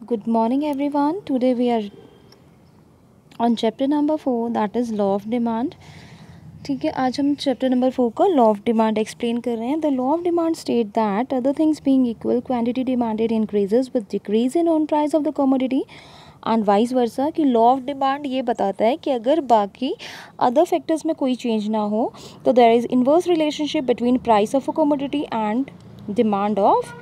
Good morning everyone. Today we are on chapter number 4, that is law of demand. ठीक है, आज हम chapter number 4 का law of demand explain कर रहे हैं. The law of demand state that other things being equal quantity demanded increases with decrease in on price of the commodity and vice versa. कि law of demand ये बताता है कि अगर बाकी अदर फैक्टर्स में कोई चेंज ना हो तो there is inverse relationship between price of a commodity and demand of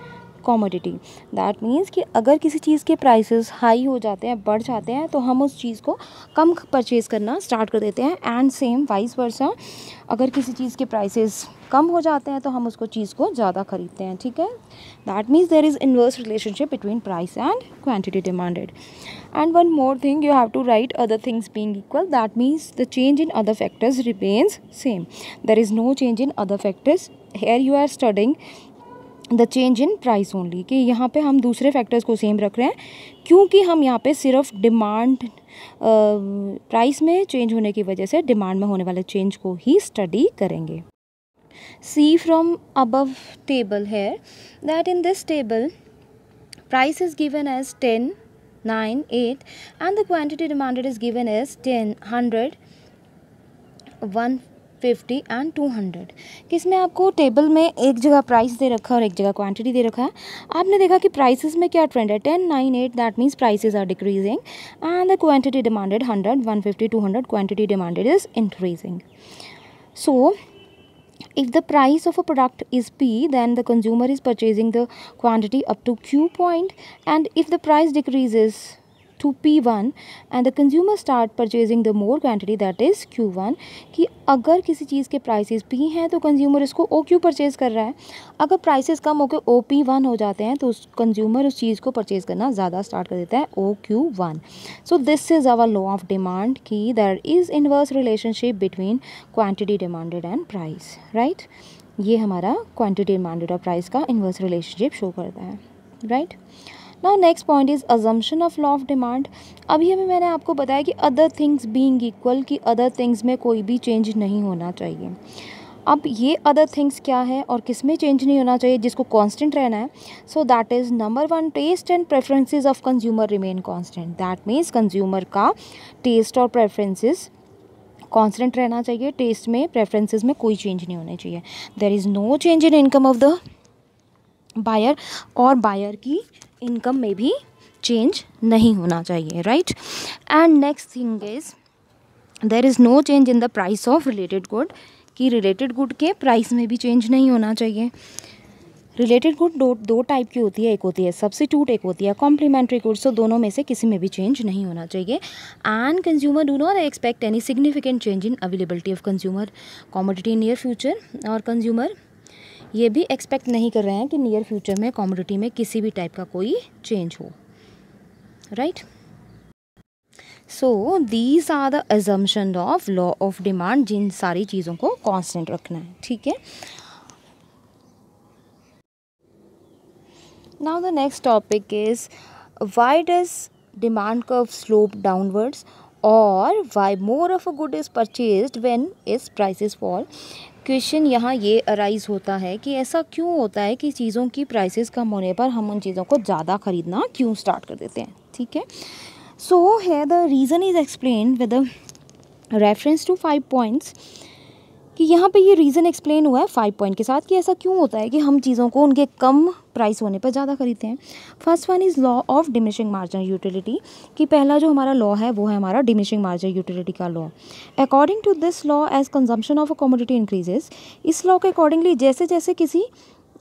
commodity. That means कि अगर किसी चीज़ के प्राइसेस हाई हो जाते हैं, बढ़ जाते हैं, तो हम उस चीज़ को कम परचेज़ करना स्टार्ट कर देते हैं. एंड सेम वाइस वर्सा, अगर किसी चीज़ के प्राइसेस कम हो जाते हैं तो हम उसको चीज़ को ज़्यादा खरीदते हैं. ठीक है, that means there is inverse relationship between price and quantity demanded. And one more thing, you have to write other things being equal. That means the change in other factors remains same. There is no change in other factors. Here you are studying the change in price only. कि यहाँ पे हम दूसरे factors को same रख रहे हैं क्योंकि हम यहाँ पे सिर्फ डिमांड प्राइस में चेंज होने की वजह से डिमांड में होने वाले चेंज को ही स्टडी करेंगे. See from above table here that in this table price is given as 10, 9, 8 and the quantity demanded is given as 10, 100, 150 and 200. कि इसमें आपको टेबल में एक जगह प्राइस दे रखा है और एक जगह क्वांटिटी दे रखा है. आपने देखा कि प्राइसेस में क्या ट्रेंड है, 10, 9, 8, that means prices are decreasing and the quantity demanded 100, 150, 200 quantity demanded is increasing. So if the price of a product is P, then the consumer is purchasing the quantity up to Q point, and if the price decreases to P1 and the consumer start purchasing the more quantity, that is Q1. कि अगर किसी चीज़ के prices P हैं तो consumer इसको OQ purchase कर रहा है. अगर प्राइसेस कम होकर OP1 हो जाते हैं तो उस कंज्यूमर उस चीज़ को परचेज़ करना ज़्यादा स्टार्ट कर देता है, OQ1. So this is our law of demand कि there is inverse relationship between quantity demanded and price. Right, ये हमारा क्वांटिटी डिमांडेड और प्राइस का इनवर्स रिलेशनशिप शो करता है. Right, now next point is assumption of law of demand. अभी हमें मैंने आपको बताया कि अदर थिंग्स बीइंग इक्वल, कि अदर थिंग्स में कोई भी चेंज नहीं होना चाहिए. अब ये अदर थिंग्स क्या है और किस में चेंज नहीं होना चाहिए जिसको कांस्टेंट रहना है. So that is number 1, taste and preferences of consumer remain constant. That means consumer का टेस्ट और प्रेफरेंसेस कांस्टेंट रहना चाहिए. टेस्ट में, प्रेफरेंसेस में कोई चेंज नहीं होने चाहिए. There is no change in income of the buyer, और बायर की इनकम में भी चेंज नहीं होना चाहिए. Right, and next thing is there is no change in the price of related good. कि रिलेटेड गुड के प्राइस में भी चेंज नहीं होना चाहिए. रिलेटेड गुड दो टाइप की होती है, एक होती है सब्स्टिट्यूट, एक होती है कॉम्प्लीमेंट्री गुड. सो दोनों में से किसी में भी चेंज नहीं होना चाहिए. And consumer do not expect any significant change in availability of consumer commodity in near future. और कंज्यूमर ये भी एक्सपेक्ट नहीं कर रहे हैं कि नियर फ्यूचर में कमोडिटी में किसी भी टाइप का कोई चेंज हो. Right, so these are the assumption of law of demand, जिन सारी चीज़ों को कांस्टेंट रखना है. ठीक है, now the next topic is why does demand curve slope downwards, और why more of a good is purchased when it's prices fall. Question यहाँ ये अराइज होता है कि ऐसा क्यों होता है कि चीज़ों की प्राइसेस कम होने पर हम उन चीज़ों को ज़्यादा खरीदना क्यों स्टार्ट कर देते हैं. ठीक है, सो है the reason is explain with reference to 5 points. कि यहाँ पे ये रीज़न एक्सप्लेन हुआ है 5 पॉइंट के साथ कि ऐसा क्यों होता है कि हम चीज़ों को उनके कम प्राइस होने पर ज़्यादा खरीदते हैं. First one is law of diminishing marginal utility. कि पहला जो हमारा लॉ है वो है हमारा डिमिनिशिंग मार्जिनल यूटिलिटी का law. According to this law, as consumption of a commodity increases, इस लॉ के अकॉर्डिंगली जैसे जैसे किसी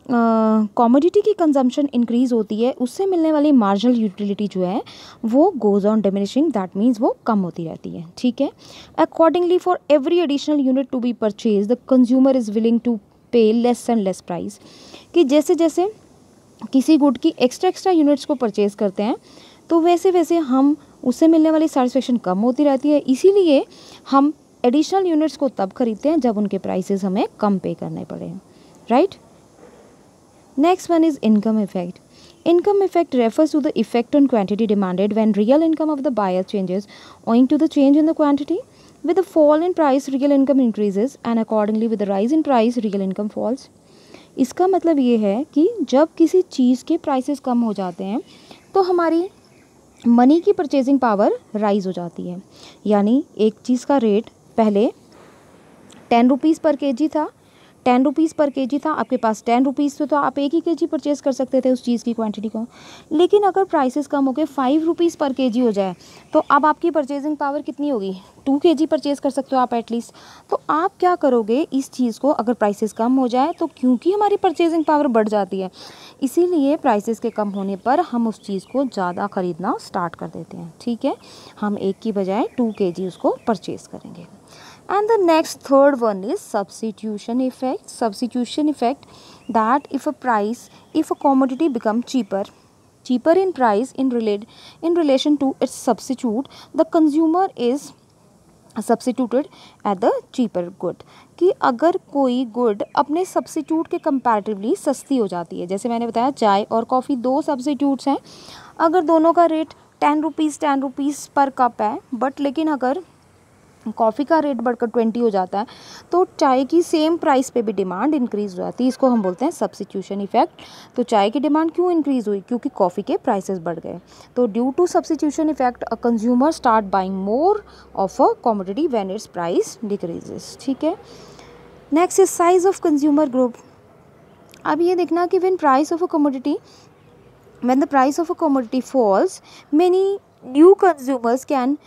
कमोडिटी की कंजम्पशन इंक्रीज़ होती है उससे मिलने वाली मार्जिनल यूटिलिटी जो है वो goes on diminishing. That means वो कम होती रहती है. ठीक है, accordingly for every additional unit to be purchase the consumer is willing to pay less and less price. कि जैसे जैसे किसी गुड की एक्स्ट्रा यूनिट्स को परचेज़ करते हैं तो वैसे वैसे हम उससे मिलने वाली सेटिस्फेक्शन कम होती रहती है. इसीलिए हम एडिशनल यूनिट्स को तब खरीदते हैं जब उनके प्राइसेस हमें कम पे करने पड़े. Right, next one is income effect. Income effect refers to the effect on quantity demanded when real income of the buyer changes owing to the change in the quantity. With the fall in price, real income increases and accordingly with the rise in price, real income falls. इसका मतलब ये है कि जब किसी चीज़ के prices कम हो जाते हैं तो हमारी मनी की परचेजिंग पावर राइज हो जाती है। यानी एक चीज़ का रेट पहले 10 रुपीज़ पर केजी था, 10 रुपीज़ पर केजी था, आपके पास 10 रुपीज़ थे तो आप 1 ही केजी परचेज़ कर सकते थे उस चीज़ की क्वांटिटी को। लेकिन अगर प्राइसेस कम हो के 5 रुपीज़ पर केजी हो जाए तो अब आपकी परचेजिंग पावर कितनी होगी, 2 केजी परचेज़ कर सकते हो आप एटलीस्ट। तो आप क्या करोगे इस चीज़ को, अगर प्राइसेस कम हो जाए तो क्योंकि हमारी परचेजिंग पावर बढ़ जाती है, इसीलिए प्राइसेस के कम होने पर हम उस चीज़ को ज़्यादा ख़रीदना स्टार्ट कर देते हैं। ठीक है, हम 1 की बजाय 2 केजी उसको परचेज़ करेंगे। And the next third one is substitution effect. Substitution effect, that if a commodity become cheaper in price in relation to its substitute, the consumer is substituted at the cheaper good. कि अगर कोई good अपने substitute के comparatively सस्ती हो जाती है, जैसे मैंने बताया चाय और कॉफ़ी 2 सब्सिट्यूट्स हैं, अगर दोनों का रेट 10 रुपीज़ पर कप है, बट लेकिन अगर कॉफ़ी का रेट बढ़कर 20 हो जाता है तो चाय की सेम प्राइस पे भी डिमांड इंक्रीज़ हो जाती है। इसको हम बोलते हैं सब्स्टिट्यूशन इफेक्ट। तो चाय की डिमांड क्यों इंक्रीज़ हुई, क्योंकि कॉफ़ी के प्राइसेस बढ़ गए। तो due to substitution effect a consumer start buying more of a commodity when its price decreases. ठीक है, next is size of consumer group. अब ये देखना कि when the price of a commodity falls, many new consumers can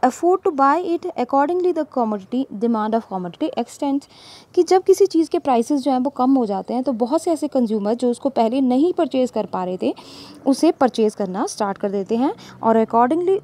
afford to buy it. Accordingly the commodity demand of commodity extends। कि जब किसी चीज़ के प्राइसेस जो हैं वो कम हो जाते हैं तो बहुत से ऐसे कंज्यूमर जो उसको पहले नहीं परचेज़ कर पा रहे थे उसे परचेज़ करना स्टार्ट कर देते हैं, और अकॉर्डिंगली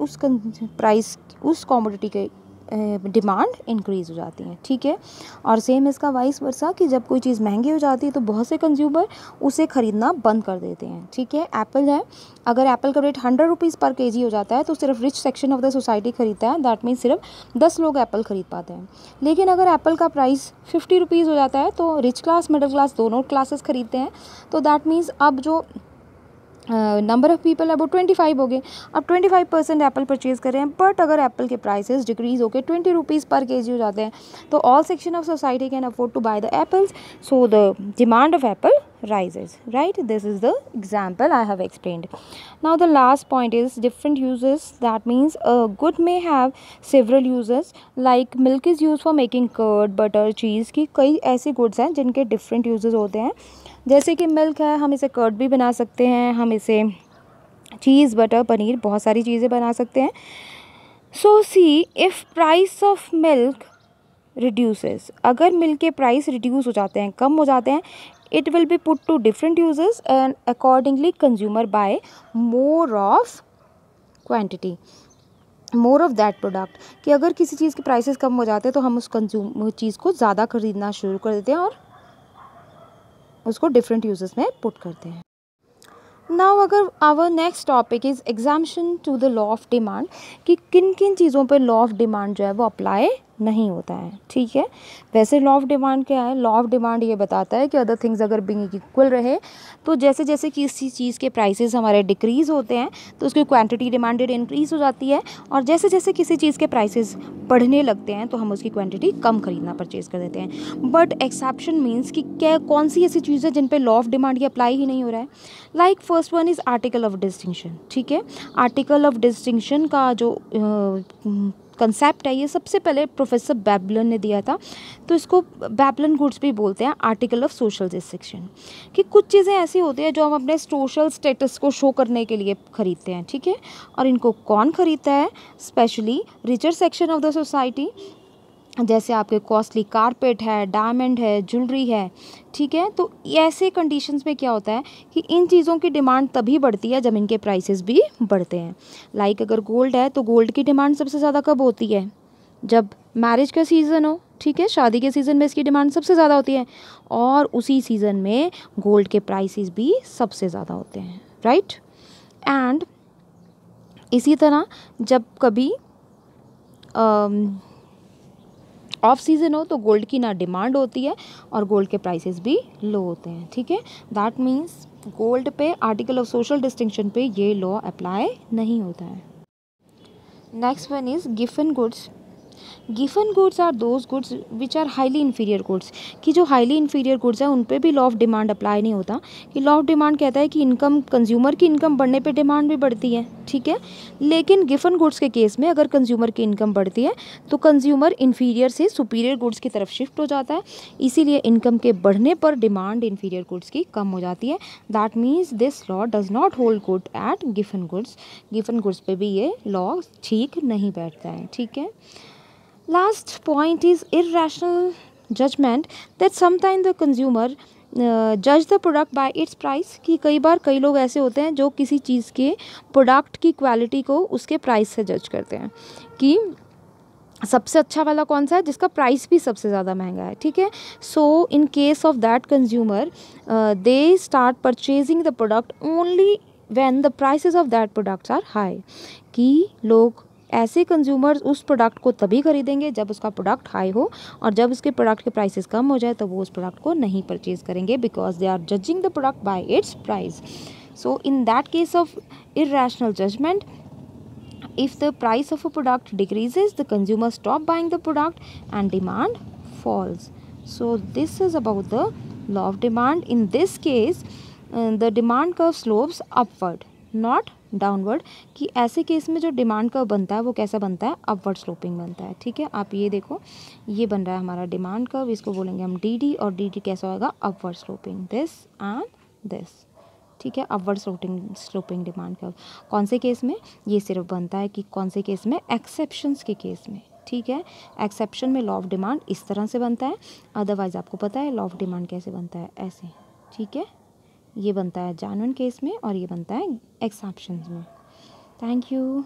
उस कमोडिटी के डिमांड इंक्रीज़ हो जाती हैं। ठीक है, और सेम इसका वाइस वर्सा कि जब कोई चीज़ महंगी हो जाती है तो बहुत से कंज्यूमर उसे ख़रीदना बंद कर देते हैं। ठीक है, एप्पल है, अगर एप्पल का रेट 100 रुपीज़ पर केजी हो जाता है तो सिर्फ rich section of the society खरीदता है, दैट मीन्स सिर्फ 10 लोग एप्पल ख़रीद पाते हैं। लेकिन अगर एप्पल का प्राइस 50 रुपीज़ हो जाता है तो रिच क्लास मिडिल क्लास दोनों क्लासेस खरीदते हैं। तो दैट मीन्स अब जो नंबर ऑफ़ पीपल है वो 25 हो गए। अब 25% एप्पल परचेज़ कर रहे हैं, बट अगर एप्पल के प्राइसेस डिक्रीज़ होकर 20 रुपीज़ पर केजी हो जाते हैं तो all section of society can afford to buy the apples, so the demand of apple rises, right? This is the example I have explained. Now the last point is different uses. That means a good may have several uses, like milk is used for making curd, butter, cheese। की कई ऐसे goods हैं जिनके different uses होते हैं। जैसे कि milk है, हम इसे कर्ड भी बना सकते हैं, हम इसे चीज़, बटर, पनीर, बहुत सारी चीज़ें बना सकते हैं। So see if price of milk reduces, अगर मिल्क के प्राइस रिड्यूस हो जाते हैं, कम हो जाते हैं, it will be put to different uses and accordingly consumer buy more of quantity, more of that product. कि अगर किसी चीज़ के प्राइसेस कम हो जाते हैं तो हम उस चीज़ को ज़्यादा खरीदना शुरू कर देते हैं और उसको डिफरेंट यूजेस में पुट करते हैं। नाउ अगर our next topic is exemption to the law of demand, कि किन किन चीज़ों पे लॉ ऑफ डिमांड जो है वो अप्लाई नहीं होता है। ठीक है, वैसे लॉ ऑफ डिमांड क्या है, लॉ ऑफ डिमांड ये बताता है कि अदर थिंग्स अगर बीइंग इक्वल रहे तो जैसे जैसे किसी चीज़ के प्राइसेस हमारे डिक्रीज़ होते हैं तो उसकी क्वांटिटी डिमांडेड इंक्रीज़ हो जाती है, और जैसे जैसे किसी चीज़ के प्राइसेस बढ़ने लगते हैं तो हम उसकी क्वांटिटी कम खरीदना परचेज़ कर देते हैं। बट एक्सेप्शन मीन्स कि क्या कौन सी ऐसी चीज़ है जिन पे लॉ ऑफ डिमांड ये अप्लाई ही नहीं हो रहा है। Like first one is article of distinction. ठीक है, आर्टिकल ऑफ डिस्टिंक्शन का जो कंसेप्ट है ये सबसे पहले प्रोफेसर बैबलन ने दिया था, तो इसको बैबलन गुड्स भी बोलते हैं, आर्टिकल ऑफ सोशल डिस्टिंक्शन। कि कुछ चीज़ें ऐसी होती हैं जो हम अपने सोशल स्टेटस को शो करने के लिए खरीदते हैं। ठीक है, और इनको कौन खरीदता है, specially richer section of the society, जैसे आपके कॉस्टली कारपेट है, डायमंड है, ज्वेलरी है। ठीक है, तो ऐसे कंडीशंस में क्या होता है कि इन चीज़ों की डिमांड तभी बढ़ती है जब इनके प्राइसेस भी बढ़ते हैं। लाइक अगर गोल्ड है तो गोल्ड की डिमांड सबसे ज़्यादा कब होती है, जब मैरिज का सीज़न हो। ठीक है, शादी के सीज़न में इसकी डिमांड सबसे ज़्यादा होती है, और उसी सीज़न में गोल्ड के प्राइसेस भी सबसे ज़्यादा होते हैं, राइट। एंड इसी तरह जब कभी ऑफ सीज़न हो तो गोल्ड की ना डिमांड होती है और गोल्ड के प्राइसेस भी लो होते हैं। ठीक है, दैट मीन्स गोल्ड पे आर्टिकल ऑफ सोशल डिस्टिंक्शन पे ये लॉ अप्लाई नहीं होता है। Next one is given goods. Given goods are those goods which are highly inferior goods, कि जो हाईली इन्फीरियर गुड्स हैं उन पे भी लॉ ऑफ डिमांड अप्लाई नहीं होता, कि लॉ ऑफ डिमांड कहता है कि इनकम, कंज्यूमर की इनकम बढ़ने पे डिमांड भी बढ़ती है, ठीक है। लेकिन गिवन गुड्स के केस में अगर कंज्यूमर की इनकम बढ़ती है तो कंज्यूमर इन्फीरियर से सुपीरियर गुड्स की तरफ शिफ्ट हो जाता है, इसीलिए इनकम के बढ़ने पर डिमांड इन्फीरियर गुड्स की कम हो जाती है। That means this law does not hold good at given goods, given goods पे भी ये लॉ ठीक नहीं बैठता है, ठीक है। Last point is irrational judgment, that sometimes the consumer judge the product by its price, कि कई बार कई लोग ऐसे होते हैं जो किसी चीज़ के प्रोडक्ट की क्वालिटी को उसके प्राइस से जज करते हैं कि सबसे अच्छा वाला कौन सा है जिसका प्राइस भी सबसे ज़्यादा महंगा है, ठीक है। So in case of that consumer they start purchasing the product only when the prices of that products are high, कि लोग ऐसे कंज्यूमर्स उस प्रोडक्ट को तभी खरीदेंगे जब उसका प्रोडक्ट हाई हो, और जब उसके प्रोडक्ट के प्राइसेस कम हो जाए तो वो उस प्रोडक्ट को नहीं परचेज करेंगे, because they are judging the product by its price. So in that case of irrational judgment, if the price of a product decreases, the consumer stop buying the product and demand falls. So this is about the law of demand. In this case the demand curve slopes upward, not downward, कि ऐसे case में जो demand curve बनता है वो कैसा बनता है, अपवर्ड स्लोपिंग बनता है, ठीक है। आप ये देखो, ये बन रहा है हमारा डिमांड कर्व, इसको बोलेंगे हम डी, और डी कैसा होगा, upward sloping, this and this, ठीक है। अपवर्ड स्लोपिंग डिमांड कर्व कौन से केस में, ये सिर्फ बनता है कि कौन से केस में, एक्सेप्शंस के केस में, ठीक है। एक्सेप्शन में लॉ ऑफ डिमांड इस तरह से बनता है, अदरवाइज आपको पता है लॉ ऑफ डिमांड कैसे बनता है, ऐसे, ठीक है। ये बनता है जेन्युइन केस में और ये बनता है एक्सेप्शंस में। Thank you.